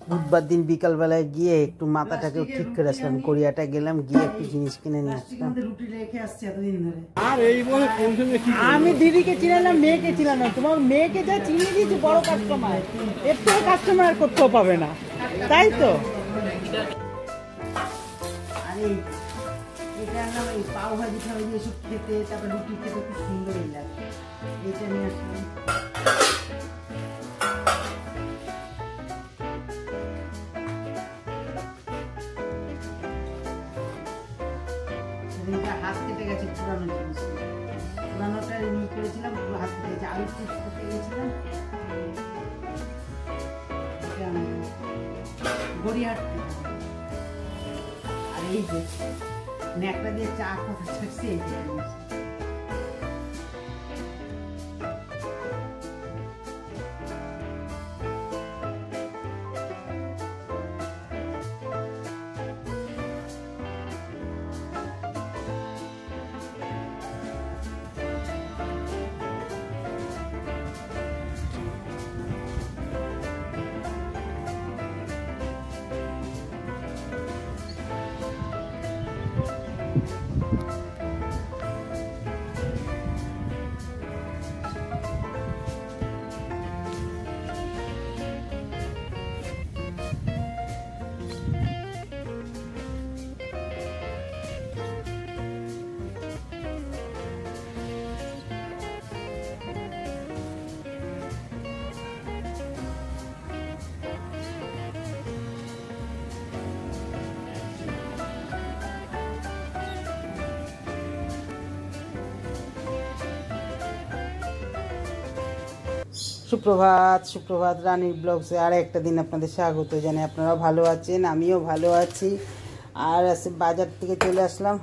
বুধবার দিন বিকালবেলায় গিয়ে একটু মাথাটাকে ঠিক করে আসলাম, গড়িয়াটা গেলাম, গিয়ে একটু জিনিস কিনে নিয়ে আসলাম। আর এই বলে আমি দিদিকে চিনালাম, মেয়েকে চিনালাম, তোমার মেয়েকে যা চিনিয়ে দিয়েছি বড় কাস্টমার, এর থেকে কাস্টমার আর করতেও পাবে না, তাই তো। আরে এটা আনলাম, এই পাও ভাজি খাওয়া দিয়ে এসব খেতে, তারপর রুটি খেতে খুব সুন্দরই লাগে। এটা নিয়ে আসলাম। হাত কেটে গেছে, পুরানো জিনিস, পুরানোটা নিয়ে করেছিলাম, পুরো হাত কেটে গেছে। আলু চিপস করতে গেছিলাম, গড়িয়াহাট থেকে। আর এই যে ন্যাকড়া দিয়ে চা কথা ছাড়ছে, এই যে সুপ্রভাত, সুপ্রভাত। রানীর ব্লগসে আর একটা দিন আপনাদের স্বাগত জানাই। আপনারা ভালো আছেন, আমিও ভালো আছি। আর বাজার থেকে চলে আসলাম।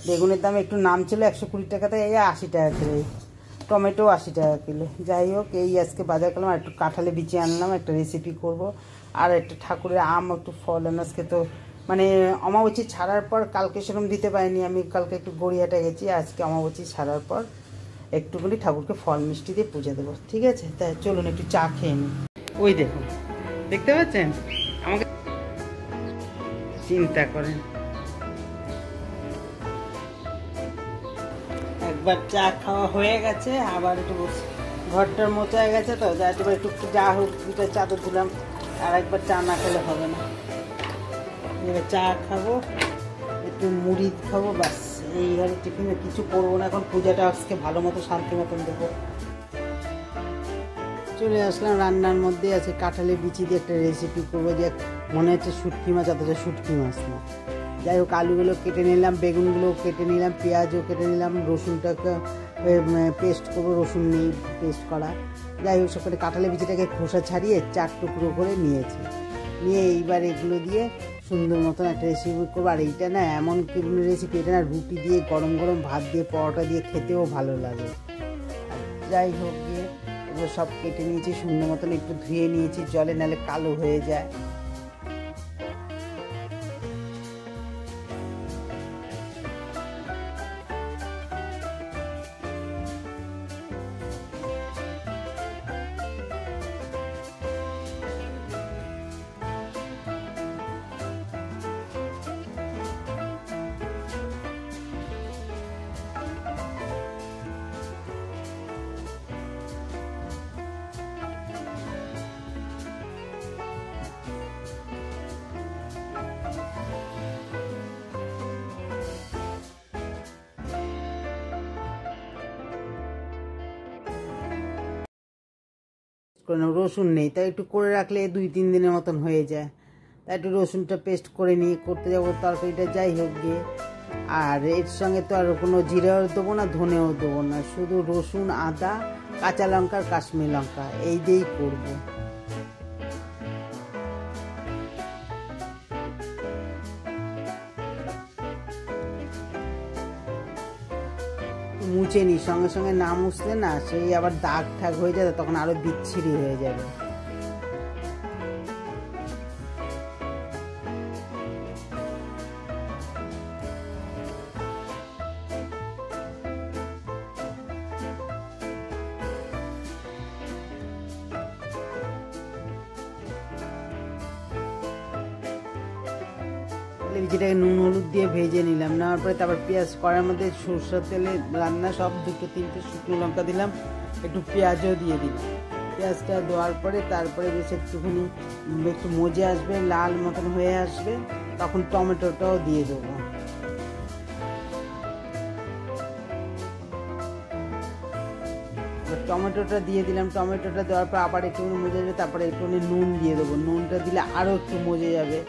বেগুনের দাম একটু নাম ছিল 120 টাকাতে, এই 80 টাকা কিলো। টমেটো 80 টাকা কিলো। যাই হোক, এই আজকে বাজার করলাম। আর একটু কাঁঠালে বিচি আনলাম, একটা রেসিপি করব। আর একটা ঠাকুরের আম, একটু ফল আজকে তো মানে অমাবস্যা ছাড়ার পর, কালকে সেরকম দিতে পারিনি আমি, কালকে একটু গড়িয়াটা গেছি। আজকে অমাবস্যা ছাড়ার পর একটুখানি ঠাকুরকে ফল মিষ্টি দিয়ে পুজো দেবো, ঠিক আছে? তাই চলুন একটু চা খেয়ে নিই। ওই দেখুন, দেখতে পাচ্ছেন আমাকে, চিন্তা করেন। একবার চা খাওয়া হয়ে গেছে, আবার একটু ঘরটার মতো হয়ে গেছে, তো যা একটু একটু যা হোক দুটা চাদর দিলাম। আর একবার চা না খেলে হবে না। এবার চা খাবো, একটু মুড়ি খাবো, বাস। এই ঘরে টিফিনে কিছু করবো না এখন, পূজাটা আজকে ভালো মতো শান্তি মতন দেবো। চলে আসলাম রান্নার মধ্যে। আছে কাঁঠালের বিচি দিয়ে একটা রেসিপি করবো, যে মনে হচ্ছে শুটকি মাছ, অথচ শুটকি মাছ না। যাই হোক, আলুগুলো কেটে নিলাম, বেগুনগুলো কেটে নিলাম, পেঁয়াজও কেটে নিলাম, রসুনটাকে পেস্ট করবো, রসুন নেই পেস্ট করা। যাই হোক, সব করে কাঁঠালের বিচিটাকে খোসা ছাড়িয়ে 4 টুকরো করে নিয়েছি। নিয়ে এইবার এগুলো দিয়ে সুন্দর মতন একটা রেসিপি করবো। আর এইটা না এমন রেসিপি, এটা না রুটি দিয়ে, গরম গরম ভাত দিয়ে, পরোটা দিয়ে খেতেও ভালো লাগে। যাই হোক, গিয়ে এগুলো সব কেটে নিয়েছি সুন্দর মতন, একটু ধুয়ে নিয়েছি জলে, নাহলে কালো হয়ে যায়। রসুন নেই, তাই একটু করে রাখলে 2-3 দিনের মতন হয়ে যায়। তাই একটু রসুনটা পেস্ট করে নিয়ে করতে যাবো তরকারিটা। যাই হোক গিয়ে, আর এর সঙ্গে তো আর কোনো জিরাও দেবো না, ধনেও দেবো না, শুধু রসুন, আদা, কাঁচা লঙ্কা, কাশ্মীর লঙ্কা, এই দিয়েই করবো। মুছে নিই, সঙ্গে সঙ্গে না মুছলে না সেই আবার দাগ ঠাগ হয়ে যাবে, তখন আরো বিচ্ছিরি হয়ে যাবে। যেটাকে নুন হলুদ দিয়ে ভেজে নিলাম, নেওয়ার পরে তারপর পেঁয়াজ কড়ার মধ্যে সরষের তেলে রান্না সব 2-3টে শুকনো লঙ্কা দিলাম, একটু পেঁয়াজও দিয়ে দিলাম। পেঁয়াজটা দেওয়ার পরে তারপরে বেশ একটুখানি একটু মজে আসবে, লাল মতন হয়ে আসবে, তখন টমেটোটাও দিয়ে দেবো। টমেটোটা দিয়ে দিলাম, টমেটোটা দেওয়ার পর আবার একটুখানি মজে যাবে, তারপরে একটুখানি নুন দিয়ে দেবো, নুনটা দিলে আরও একটু মজে যাবে।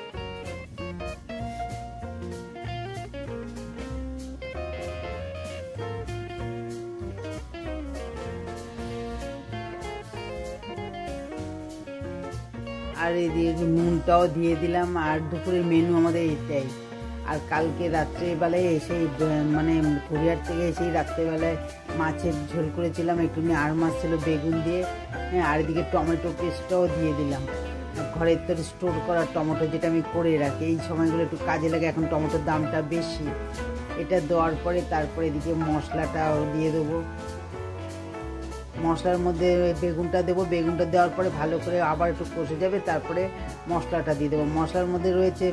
আর এদিকে নুনটাও দিয়ে দিলাম। আর দুপুরের মেনু আমাদের এটাই। আর কালকে রাত্রেবেলায় এসেই মানে কোরিয়ার থেকে এসেই রাত্রেবেলায় মাছের ঝোল করেছিলাম, একটুখানি আর মাছ ছিল বেগুন দিয়ে। আর এদিকে টমেটো পেস্টটাও দিয়ে দিলাম, ঘরের তো স্টোর করা টমেটো যেটা আমি করে রাখি, এই সময়গুলো একটু কাজে লাগে, এখন টমেটোর দামটা বেশি। এটা দেওয়ার পরে তারপরে এদিকে মশলাটাও দিয়ে দেবো। মশলার মধ্যে বেগুনটা দেবো, বেগুনটা দেওয়ার পরে ভালো করে আবার একটু কষে যাবে, তারপরে মশলাটা দিয়ে দেবো। মশলার মধ্যে রয়েছে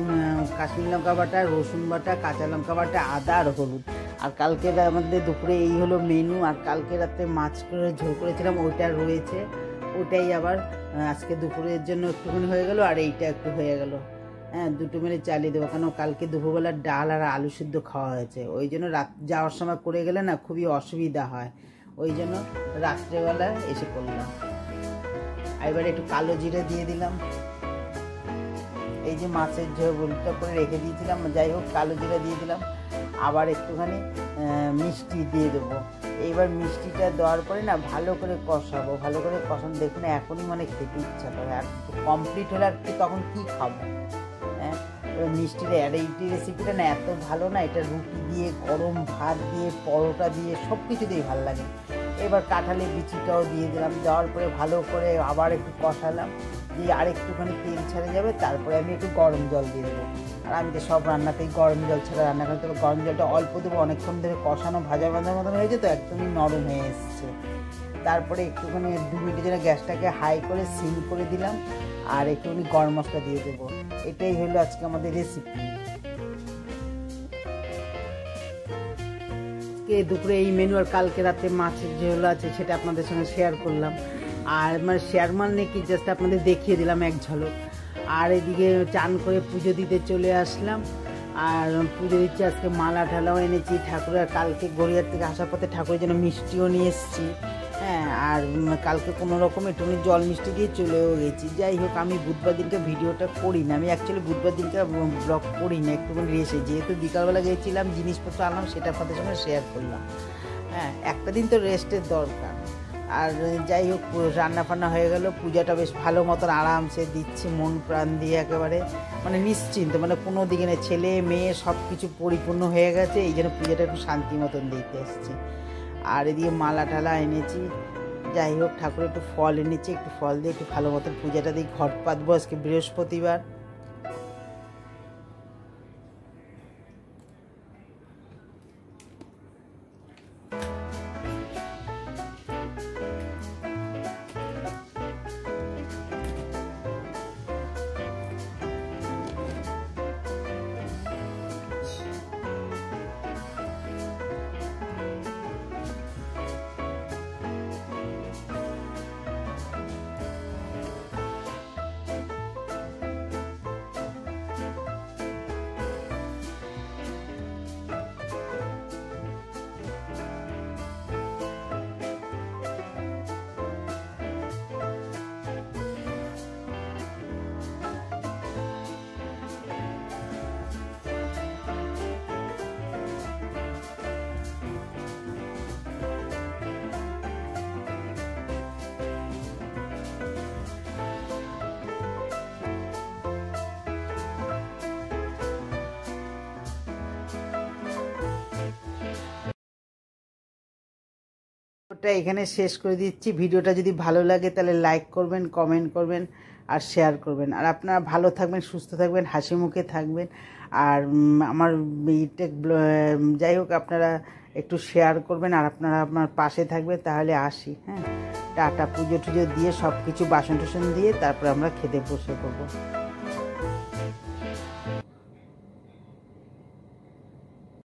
কাশ্মীরি লঙ্কা বাটা, রসুন বাটা, কাঁচা লঙ্কা বাটা, আদা আর হলুদ। আর কালকে আমাদের দুপুরে এই হলো মেনু। আর কালকে রাতে মাছ করে ঝোল করেছিলাম, ওইটা রয়েছে, ওটাই আবার আজকে দুপুরের জন্য একটুখানি হয়ে গেল, আর এইটা একটু হয়ে গেল। হ্যাঁ, দুটো মিলে চালিয়ে দেবো, কারণ কালকে দুপুরবেলা ডাল আর আলু সিদ্ধ খাওয়া হয়েছে, ওই জন্য রাত যাওয়ার সময় করে গেলে না খুবই অসুবিধা হয়, ওই জন্য রাত্রেবেলা এসে করলাম। এবার একটু কালো জিরে দিয়ে দিলাম, এই যে মাছের ঝোলটা করে রেখে দিয়েছিলাম, যাই হোক কালো জিরে দিয়ে দিলাম। আবার একটুখানি মিষ্টি দিয়ে দেবো। এইবার মিষ্টিটা দেওয়ার পরে না ভালো করে কষাবো, ভালো করে কষানো। দেখুন এখনই মানে খেতে ইচ্ছা করে, আর কমপ্লিট হলে আর কি তখন কী খাবো। হ্যাঁ, এবার মিষ্টির এই রেসিপিটা না এত ভালো না, এটা রুটি দিয়ে, গরম ভাত দিয়ে, পরোটা দিয়ে, সব কিছু দিয়ে ভালো লাগে। এবার কাঁঠালের বিচিটাও দিয়ে দিলাম, দেওয়ার পরে ভালো করে আবার একটু কষালাম, দিয়ে আর একটুখানি তেল ছেড়ে যাবে, তারপরে আমি একটু গরম জল দিয়ে দেবো। আর আমি তো সব রান্নাতেই গরম জল ছাড়া রান্না করি, তবে গরম জলটা অল্প দেবো, অনেকক্ষণ ধরে কষানো ভাজা ভাজা মতন হয়েছে তো, একদমই নরম হয়ে এসছে। তারপরে একটুখানি 2 মিনিটের জন্য গ্যাসটাকে হাই করে সিম করে দিলাম, আর একটুখানি গরম মশলা দিয়ে দেবো। এটাই হলো আজকে আমাদের রেসিপি। দুপুরে এই মেনু, আর কালকে রাতে মাছের ঝোল আছে, সেটা আপনাদের সঙ্গে শেয়ার করলাম। আর মানে শেয়ার মানে কি, জাস্ট আপনাদের দেখিয়ে দিলাম এক ঝলক। আর এদিকে চান করে পুজো দিতে চলে আসলাম, আর পুজো দিচ্ছি। আজকে মালা ঢালাও এনেছি ঠাকুরের, কালকে গড়িয়ার থেকে আসার পথে ঠাকুরের জন্য মিষ্টিও নিয়ে এসেছি। হ্যাঁ, আর কালকে কোনো রকম একটুখানি জল মিষ্টি দিয়ে চলেও গেছি। যাই হোক, আমি বুধবার দিনকে ভিডিওটা করি না, আমি অ্যাকচুয়ালি বুধবার দিনকে ব্লগ করি না, একটুখানি রেসে, যেহেতু বিকালবেলা গিয়েছিলাম জিনিসপত্র আনলাম, সেটা আপনাদের সঙ্গে শেয়ার করলাম। হ্যাঁ, একটা দিন তো রেস্টের দরকার। আর যাই হোক, রান্না ফান্না হয়ে গেল, পূজাটা বেশ ভালো মতন আরামসে দিচ্ছি, মন প্রাণ দিয়ে একেবারে, মানে নিশ্চিন্ত, মানে কোনো দিকে নেই, ছেলে মেয়ে সব কিছু পরিপূর্ণ হয়ে গেছে, এই জন্য পূজাটা একটু শান্তি মতন দিতে এসেছি। আর এদিকে মালা টালা এনেছি, যাই হোক ঠাকুর একটু ফল এনেছি, একটু ফল দিয়ে একটু ভালো মতন পূজাটা দিয়ে ঘট পাতবো। আজকে বৃহস্পতিবার। ওটা এখানে শেষ করে দিচ্ছি। ভিডিওটা যদি ভালো লাগে তাহলে লাইক করবেন, কমেন্ট করবেন আর শেয়ার করবেন। আর আপনারা ভালো থাকবেন, সুস্থ থাকবেন, হাসি মুখে থাকবেন। আর আমার এইটা যাই হোক, আপনারা একটু শেয়ার করবেন, আর আপনারা আপনার পাশে থাকবেন। তাহলে আসি, হ্যাঁ, টাটা। পুজো টুজো দিয়ে সব কিছু বাসন টাসন দিয়ে তারপরে আমরা খেতে বসে পড়বো।